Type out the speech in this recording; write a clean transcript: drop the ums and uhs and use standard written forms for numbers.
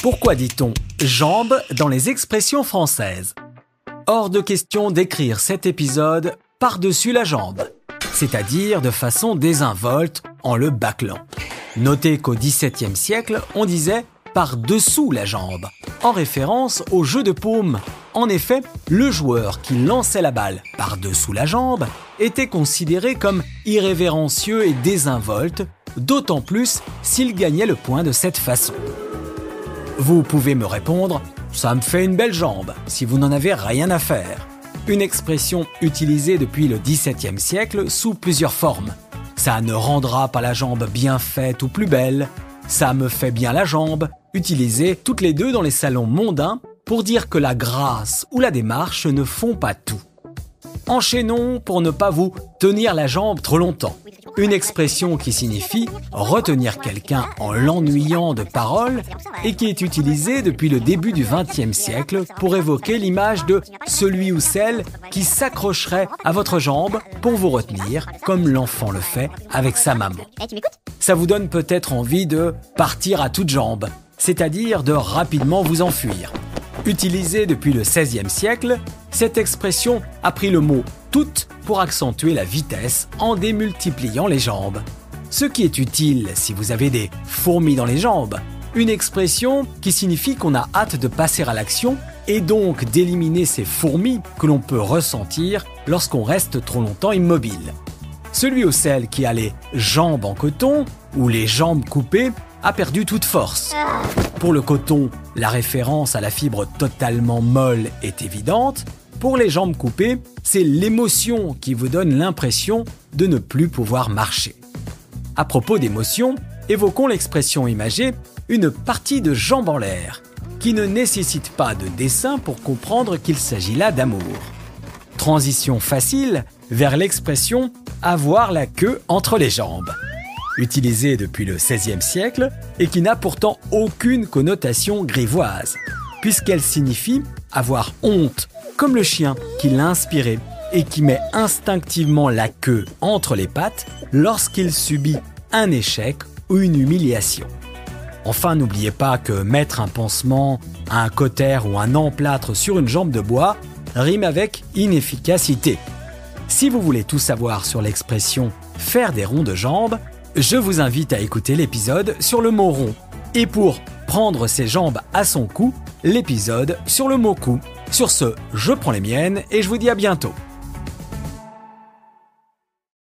Pourquoi dit-on « jambe » dans les expressions françaises? Hors de question d'écrire cet épisode par-dessus la jambe, c'est-à-dire de façon désinvolte en le bâclant. Notez qu'au XVIIe siècle, on disait « par-dessous la jambe », en référence au jeu de paume. En effet, le joueur qui lançait la balle par-dessous la jambe était considéré comme irrévérencieux et désinvolte, d'autant plus s'il gagnait le point de cette façon. Vous pouvez me répondre « ça me fait une belle jambe » si vous n'en avez rien à faire. Une expression utilisée depuis le XVIIe siècle sous plusieurs formes. Ça ne rendra pas la jambe bien faite ou plus belle. Ça me fait bien la jambe, utilisées toutes les deux dans les salons mondains pour dire que la grâce ou la démarche ne font pas tout. Enchaînons pour ne pas vous tenir la jambe trop longtemps. Une expression qui signifie retenir quelqu'un en l'ennuyant de paroles et qui est utilisée depuis le début du XXe siècle pour évoquer l'image de celui ou celle qui s'accrocherait à votre jambe pour vous retenir, comme l'enfant le fait avec sa maman. Ça vous donne peut-être envie de partir à toutes jambes, c'est-à-dire de rapidement vous enfuir. Utilisée depuis le XVIe siècle, cette expression a pris le mot « toute » pour accentuer la vitesse en démultipliant les jambes. Ce qui est utile si vous avez des fourmis dans les jambes. Une expression qui signifie qu'on a hâte de passer à l'action et donc d'éliminer ces fourmis que l'on peut ressentir lorsqu'on reste trop longtemps immobile. Celui ou celle qui a les jambes en coton ou les jambes coupées a perdu toute force. Pour le coton, la référence à la fibre totalement molle est évidente. Pour les jambes coupées, c'est l'émotion qui vous donne l'impression de ne plus pouvoir marcher. À propos d'émotion, évoquons l'expression imagée « une partie de jambes en l'air » qui ne nécessite pas de dessin pour comprendre qu'il s'agit là d'amour. Transition facile vers l'expression « avoir la queue entre les jambes » utilisée depuis le XVIe siècle et qui n'a pourtant aucune connotation grivoise, puisqu'elle signifie avoir honte, comme le chien qui l'a inspiré et qui met instinctivement la queue entre les pattes lorsqu'il subit un échec ou une humiliation. Enfin, n'oubliez pas que mettre un pansement, un cautère ou un emplâtre sur une jambe de bois rime avec inefficacité. Si vous voulez tout savoir sur l'expression « faire des ronds de jambes », je vous invite à écouter l'épisode sur le mot rond. Et pour prendre ses jambes à son cou, l'épisode sur le mot cou. Sur ce, je prends les miennes et je vous dis à bientôt.